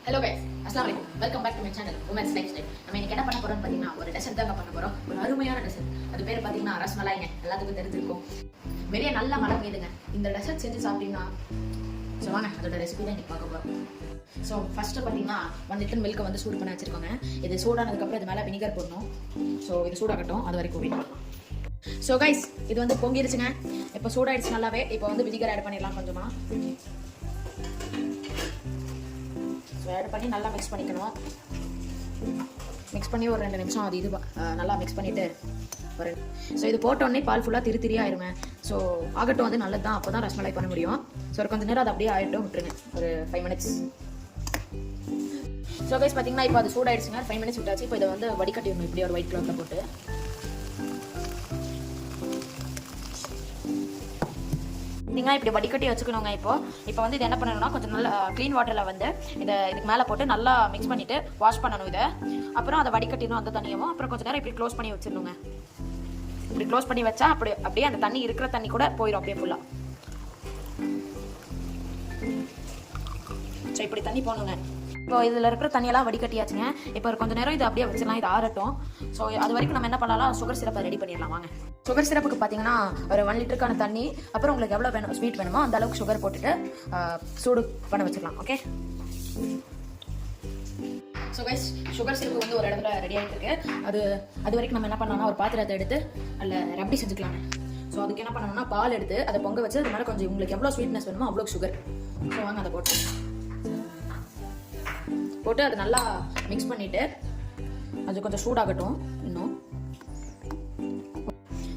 Hello guys, அஸ்ஸலாமு அலைக்கும். Welcome back to my channel women's lifestyle. நம்ம இன்னைக்கு என்ன பண்ண போறோம்னு பார்த்தீங்கன்னா ஒரு டெசர்ட் தாங்க பண்ண போறோம். ஒரு அருமையான டெசர்ட். அது பேர் பார்த்தீங்கன்னா ரஸ்மலாய்ங்க. எல்லாத்துக்கும் தெரிஞ்சிருக்கும். வெளியே நல்லா மழை பெய்யுதுங்க. இந்த டெசர்ட் செஞ்சு சாப்பிட்டீங்கன்னா ஸோ வாங்க அதோட ரெசிபி தான் இன்னைக்கு பார்க்க போகிறோம். ஸோ ஃபஸ்ட்டு பார்த்தீங்கன்னா 1 லிட்டர் மில்கை வந்து சூடு பண்ணி வச்சிருக்கோங்க. இது சூடானதுக்கப்புறம் இது மேலே வினிகர் போடணும். ஸோ இது சூடாகட்டும், அது வரைக்கும் வெயிட் பண்ணலாம். ஸோ கைஸ், இது வந்து பொங்கிருச்சுங்க. இப்போ சூடாயிடுச்சு நல்லாவே. இப்போ வந்து வினிகர் ஆட் பண்ணிடலாம் கொஞ்சமா. ஸோ ஆட் பண்ணி நல்லா மிக்ஸ் பண்ணிக்கணும். மிக்ஸ் பண்ணி ஒரு 2 நிமிஷம் அது இது நல்லா மிக்ஸ் பண்ணிவிட்டு ஒரு ஸோ இது போட்டோடனே பால் ஃபுல்லாக திரியாக ஆயிருங்க. ஸோ ஆகட்டும் வந்து நல்லது தான், அப்போ தான் ரஸ்மலாய் பண்ண முடியும். ஸோ ஒரு கொஞ்சம் நேரம் அது அப்படியே ஆகிட்டும், விட்டுருங்க ஒரு 5 மினிட்ஸ். ஸோ கைஸ் பார்த்தீங்கன்னா இப்போ அது சூடாயிடுச்சுங்க. 5 மினிட்ஸ் விட்டாச்சு. இப்போ இதை வந்து வடிகட்டிடணும் இப்படி ஒரு ஒயிட் கிளாத்தில் போட்டு. பார்த்தீங்கன்னா இப்படி வடிகட்டி வச்சுக்கணுங்க. இப்போ வந்து இது என்ன பண்ணணும்னா கொஞ்சம் நல்லா க்ளீன் வாட்டரில் வந்து இதுக்கு மேலே போட்டு நல்லா மிக்ஸ் பண்ணிவிட்டு வாஷ் பண்ணணும் இதை. அப்புறம் அதை வடிகட்டிடணும் அந்த தண்ணியும். அப்புறம் கொஞ்சம் நேரம் இப்படி க்ளோஸ் பண்ணி வச்சிடணுங்க. இப்படி க்ளோஸ் பண்ணி வச்சா அப்படியே அந்த தண்ணி இருக்கிற தண்ணி கூட போயிடும் அப்படியே ஃபுல்லாக. ஸோ இப்படி தண்ணி போகணுங்க. இப்போ இதில் இருக்கிற தண்ணியெல்லாம் வடிகட்டியாச்சுங்க. இப்போ ஒரு கொஞ்சம் நேரம் இது அப்படியே வச்சிடலாம், இது ஆறட்டும். ஸோ அது வரைக்கும் நம்ம என்ன பண்ணலாம், சுகர் சிரப்பை ரெடி பண்ணிடலாம் வாங்க. சுகர் சிரப்புக்கு பார்த்தீங்கன்னா ஒரு 1 லிட்டருக்கான தண்ணி, அப்புறம் உங்களுக்கு எவ்வளோ வேணும் ஸ்வீட் வேணுமோ அந்த அளவுக்கு சுகர் போட்டுட்டு சூடு பண்ண வச்சுக்கலாம். Okay. So guys, sugar syrup வந்து ஒரு இடத்துல ரெடி ஆகிட்டு இருக்கு. அது வரைக்கும் நம்ம என்ன பண்ணலாம்னா ஒரு பாத்திரத்தை எடுத்து அதில் ரப்படி செஞ்சுக்கலாம். ஸோ அதுக்கு என்ன பண்ணணும்னா பால் எடுத்து அதை பொங்க வச்சு அது மேலே கொஞ்சம் உங்களுக்கு எவ்வளோ ஸ்வீட்னஸ் வேணுமோ அவ்வளோ சுகர். ஸோ வாங்க அதை போட்டு அதை நல்லா மிக்ஸ் பண்ணிவிட்டு அது கொஞ்சம் சூடாகட்டும் இன்னும்.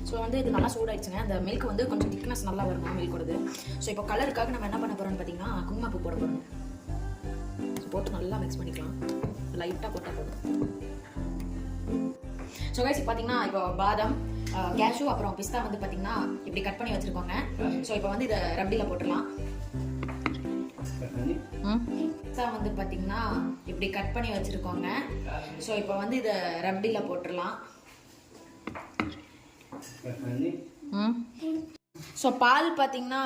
ஸோ வந்து இது நல்லா சூடாயிடுச்சுங்க. அந்த மில்க் வந்து கொஞ்சம் திக்னஸ் நல்லா வரணும் மில்கோடது. ஸோ இப்போ கலருக்காக நம்ம என்ன பண்ண போகிறோம்னு பார்த்தீங்கன்னா குங்குமப்பூ போட போகிறோம். போட்டு நல்லா மிக்ஸ் பண்ணிக்கலாம். லைட்டாக போட்டால் போதும். ஸோ கைஸ் பார்த்தீங்கன்னா இப்போ பாதாம், கேஷ்யூ அப்புறம் பிஸ்தா வந்து பார்த்தீங்கன்னா இப்படி கட் பண்ணி வச்சுருக்கோங்க. ஸோ இப்போ வந்து இதை ரப்படியில் போட்டுடலாம். பிஸ்தா வந்து பார்த்தீங்கன்னா இப்படி கட் பண்ணி வச்சுருக்கோங்க. ஸோ இப்போ வந்து இதை ரப்படியில் போட்டுடலாம். ஸோ பால் பார்த்தீங்கன்னா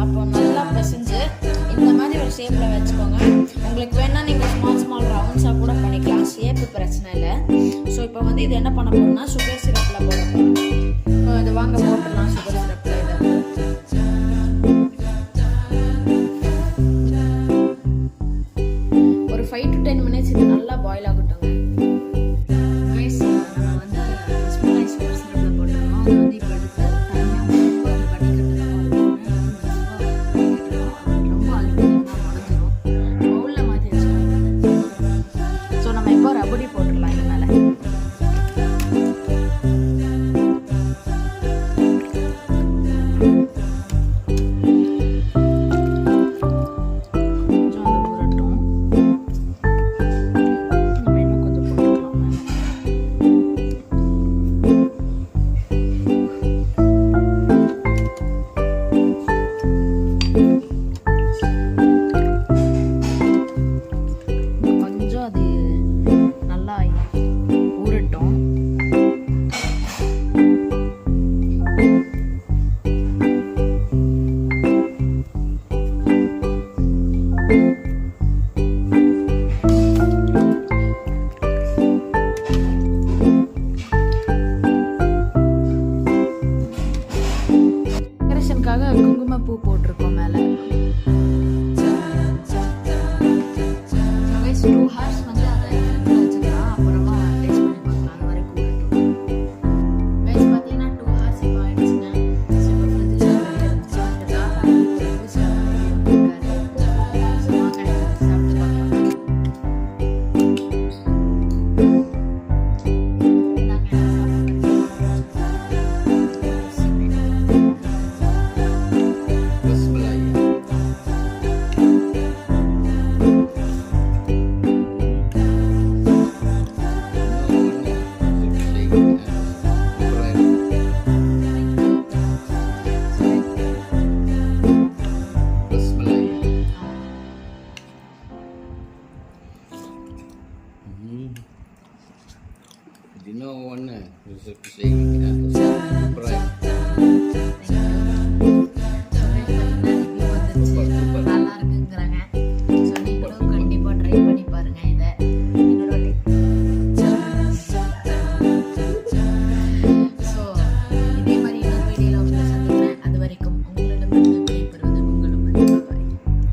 அப்போ நல்லா பிசைஞ்சு இந்த மாதிரி ஒரு ஷேப்பில் வச்சுக்கோங்க. உங்களுக்கு வேணால் நீங்கள் ஸ்மால் ரவுண்ட்ஸாக கூட பண்ணிக்கலாம், ஷேப்பு பிரச்சனை இல்லை. ஸோ இப்போ வந்து இது என்ன பண்ண போகிறோம்னா சுகர் சிரப்பில் போட போகிறோம். ஸோ இது வாங்க போட்டுடலாம் சுகர் சிரப்பில். இதை ஒரு 5 to 10 மினிட்ஸ் இது நல்லா பாயில் ஆகட்டும். குங்குமப்பூ போட்டிருக்கோம் மேலே. 2 hours வந்து அதை வச்சுக்கலாம். அப்புறமா டேஸ்ட் பண்ணி பார்க்கலாம். அந்த மாதிரி கூடட்டும். கைஸ் பார்த்தீங்கன்னா 2 hours இப்போ ஆயிடுச்சுங்க. You know one reception.